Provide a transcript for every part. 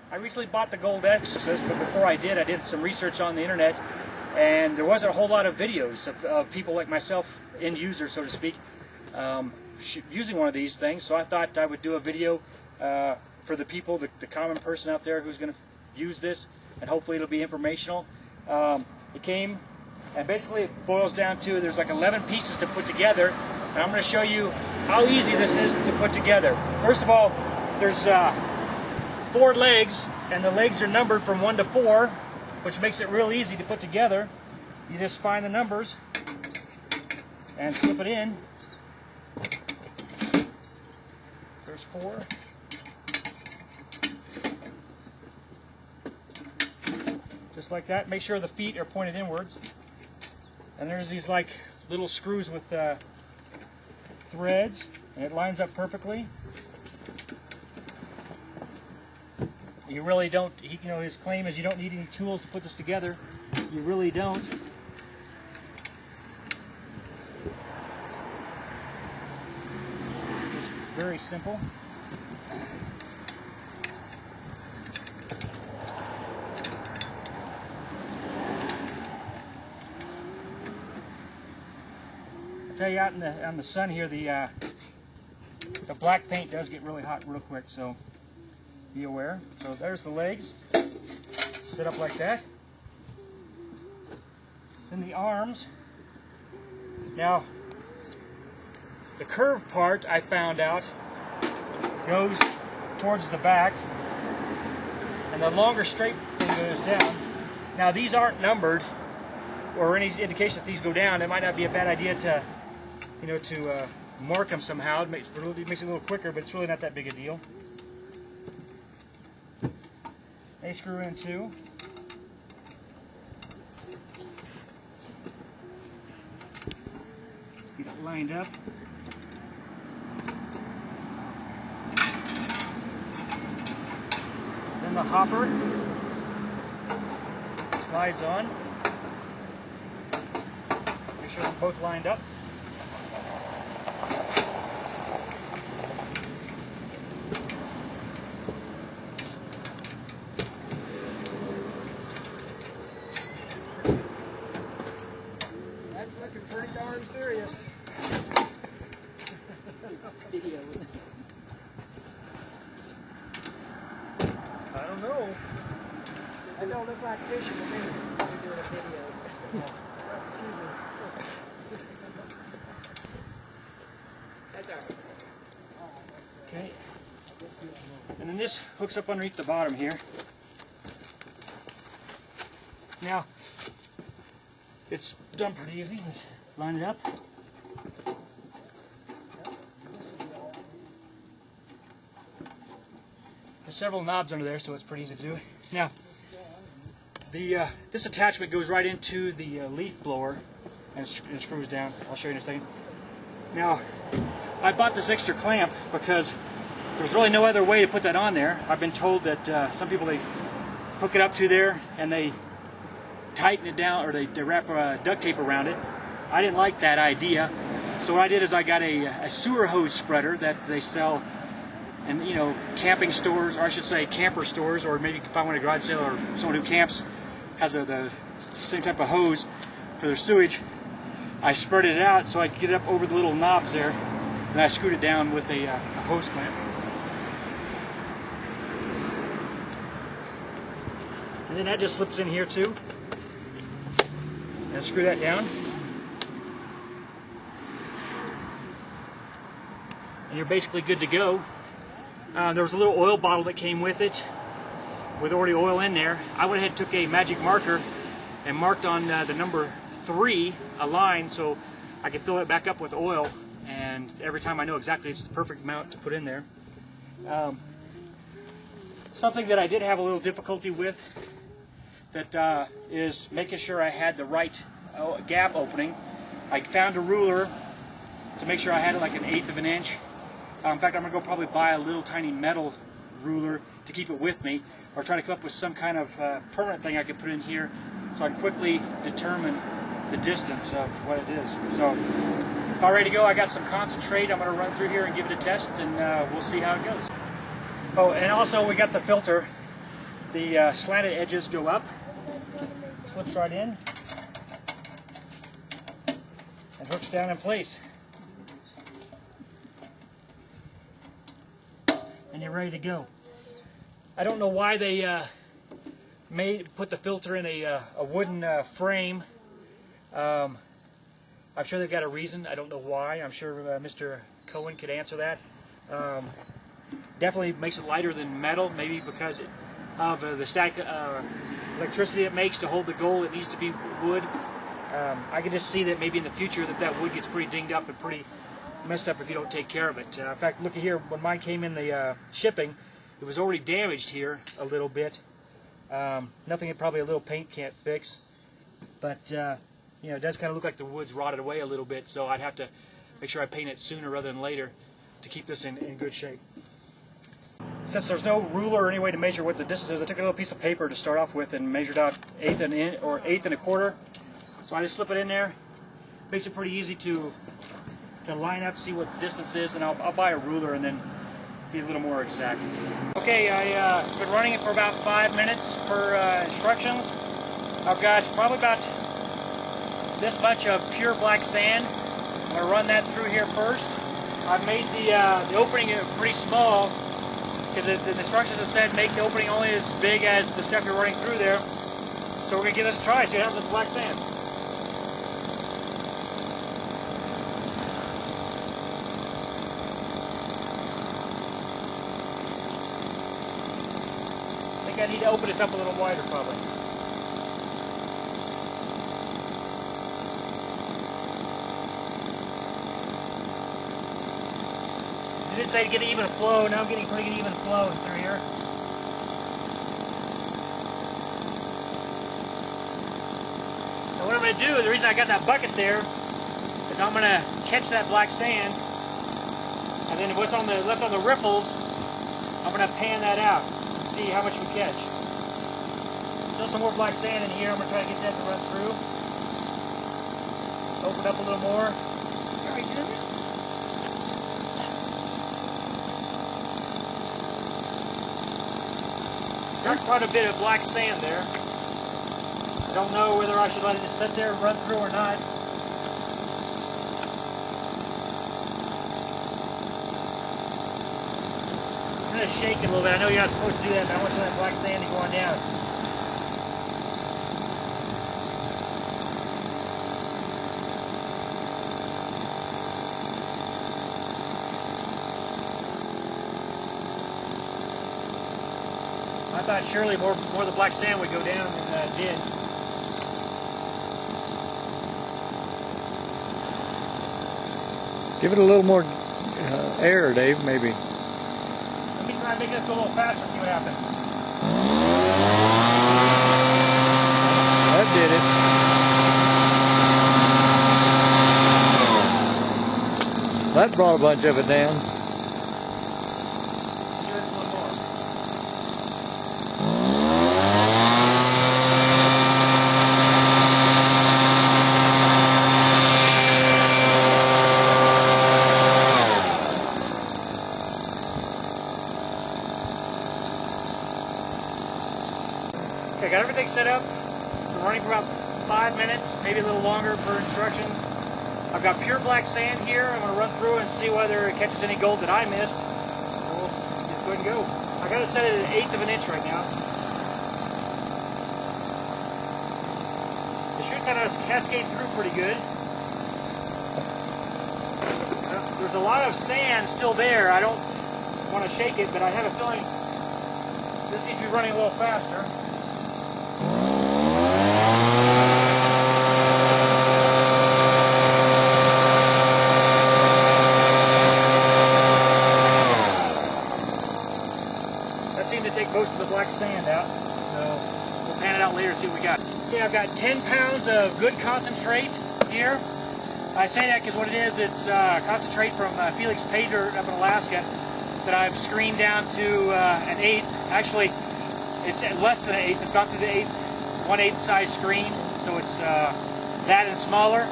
I recently bought the gold Exorcist, but before I did some research on the internet, and there wasn't a whole lot of videos of people like myself, end users, so to speak, using one of these things. So I thought I would do a video for the people, the common person out there who's going to use this, and hopefully it'll be informational. It came, and basically it boils down to there's like 11 pieces to put together, and I'm going to show you how easy this is to put together. First of all, there's 4 legs, and the legs are numbered from 1 to 4, which makes it real easy to put together. You just find the numbers and slip it in. There's 4. Just like that. Make sure the feet are pointed inwards. And there's these like little screws with threads, and it lines up perfectly. You really don't, his claim is you don't need any tools to put this together. You really don't. It's very simple. I tell you, out in the sun here, the black paint does get really hot real quick, so be aware. So there's the legs, set up like that. Then the arms. Now, the curved part, I found out, goes towards the back, and the longer straight thing goes down. Now, these aren't numbered, or any indication that these go down. It might not be a bad idea to, to mark them somehow. It makes it a little quicker, but it's really not that big a deal. They screw in too. Get it lined up. Then the hopper slides on. Make sure they're both lined up. That's looking pretty darn serious. Video. I don't know. That don't look like fishing to me. We're doing a video. Excuse me. That's all right. Okay. And then this hooks up underneath the bottom here. Now, it's done pretty easy. Let's line it up. There's several knobs under there, so it's pretty easy to do. Now, this attachment goes right into the leaf blower and it screws down. I'll show you in a second. Now, I bought this extra clamp because there's really no other way to put that on there. I've been told that some people, they hook it up to there and they tighten it down, or they wrap duct tape around it. I didn't like that idea, so what I did is I got a sewer hose spreader that they sell in camping stores, or I should say camper stores, or maybe you can find one at a garage sale, or someone who camps has the same type of hose for their sewage. I spread it out so I could get it up over the little knobs there, and I screwed it down with a hose clamp. And then that just slips in here too. And screw that down. And you're basically good to go. There was a little oil bottle that came with it, with already oil in there. I went ahead and took a magic marker and marked on the number 3 a line so I could fill it back up with oil, and every time I know exactly it's the perfect amount to put in there. Something that I did have a little difficulty with that is making sure I had the right gap opening. I found a ruler to make sure I had it like 1/8 of an inch. In fact, I'm going to go probably buy a little tiny metal ruler to keep it with me, or try to come up with some kind of permanent thing I could put in here so I can quickly determine the distance of what it is. So, about ready to go. I got some concentrate. I'm going to run through here and give it a test, and we'll see how it goes. Oh, and also we got the filter The slanted edges go up, slips right in, and hooks down in place. And you're ready to go. I don't know why they put the filter in a wooden frame. I'm sure they've got a reason. I don't know why. I'm sure Mr. Cohen could answer that. Definitely makes it lighter than metal, maybe because of the static electricity it makes to hold the gold. It needs to be wood. I can just see that maybe in the future that wood gets pretty dinged up and pretty messed up if you don't take care of it. In fact, look at here, when mine came in the shipping, it was already damaged here a little bit. Nothing that probably a little paint can't fix, but you know, it does kind of look like the wood's rotted away a little bit, so I'd have to make sure I paint it sooner rather than later to keep this in good shape. Since there's no ruler or any way to measure what the distance is, I took a little piece of paper to start off with and measured out 1/8 and a quarter. So I just slip it in there. Makes it pretty easy to line up, see what the distance is, and I'll buy a ruler and then be a little more exact. Okay, I've been running it for about 5 minutes per instructions. I've got probably about this much of pure black sand. I'm going to run that through here first. I've made the opening pretty small because the instructions have said make the opening only as big as the stuff you're running through there. So we're going to give this a try, see what happens with the black sand. I need to open this up a little wider, probably. It did say to get an even flow. Now I'm getting pretty even flow through here. Now what I'm going to do, the reason I got that bucket there, is I'm going to catch that black sand, and then what's left on the riffles, I'm going to pan that out. See how much we catch. Still some more black sand in here. I'm going to try to get that to run through. Open up a little more. Are you doing it? There's quite a bit of black sand there. I don't know whether I should let it just sit there and run through or not. I'm going to shake it a little bit. I know you're not supposed to do that, but I want some of that black sand to go on down. I thought surely more of the black sand would go down than it did. Give it a little more air, Dave, maybe. Let me try and make this go a little faster, see what happens. That did it. That brought a bunch of it down. Okay, got everything set up. Been running for about 5 minutes, maybe a little longer per instructions. I've got pure black sand here. I'm going to run through and see whether it catches any gold that I missed. We'll just go ahead and go. I got it set at 1/8 of an inch right now. It should kind of cascade through pretty good. There's a lot of sand still there. I don't want to shake it, but I have a feeling this needs to be running a little faster. Seem to take most of the black sand out, so we'll pan it out later, see what we got. Okay, I've got 10 pounds of good concentrate here. I say that because what it is, it's concentrate from Felix Pay Dirt up in Alaska that I've screened down to 1/8. Actually, it's less than 1/8. It's gone through the 1/8 size screen, so it's that and smaller.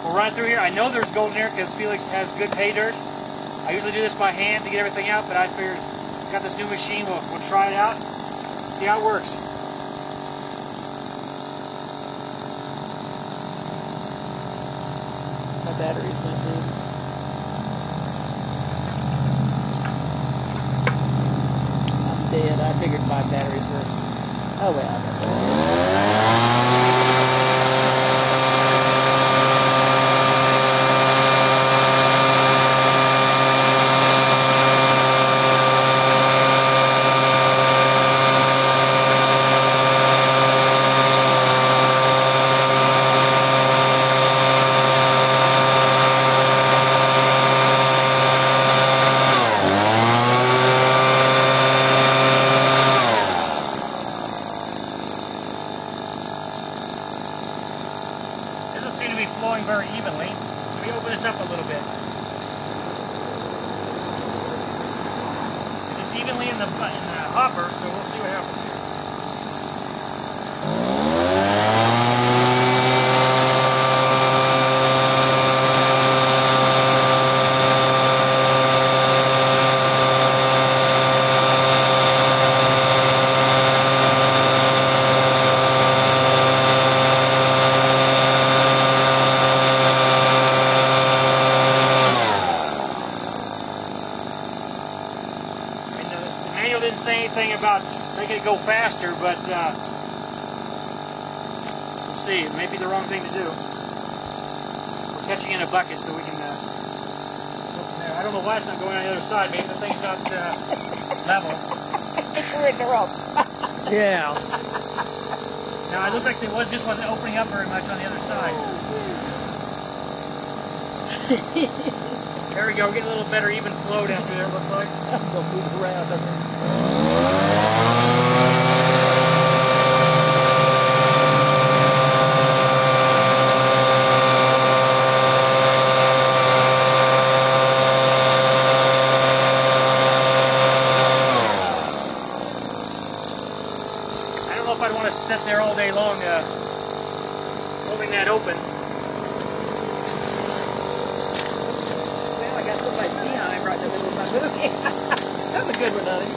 We'll run it through here. I know there's gold in here because Felix has good pay dirt. I usually do this by hand to get everything out, but I figured got this new machine, we'll try it out, See how it works. My batteries went dead. I'm dead. I figured my batteries were. Oh well. Doesn't seem to be flowing very evenly. Let me open this up a little bit. It's evenly in the hopper, so we'll see what happens here. The manual didn't say anything about making it go faster, but we'll see. It may be the wrong thing to do. We're catching in a bucket, so we can go from there. I don't know why it's not going on the other side. Maybe the thing's not level. We're in the ropes. Yeah. Now it looks like it just wasn't opening up very much on the other side. There we go. We're getting a little better even flow down through there. It looks like. I'm gonna move around. I don't know if I'd want to sit there all day long holding that open. Well, I got somebody's behind right in the middle of my movie. That's a good one, honey.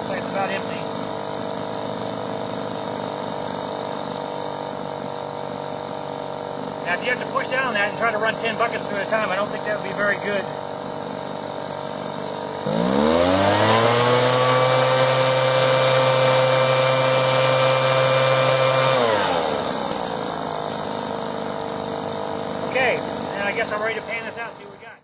So it's about empty. Now, if you have to push down that and try to run 10 buckets through at a time, I don't think that would be very good. Okay, and I guess I'm ready to pan this out, see what we got.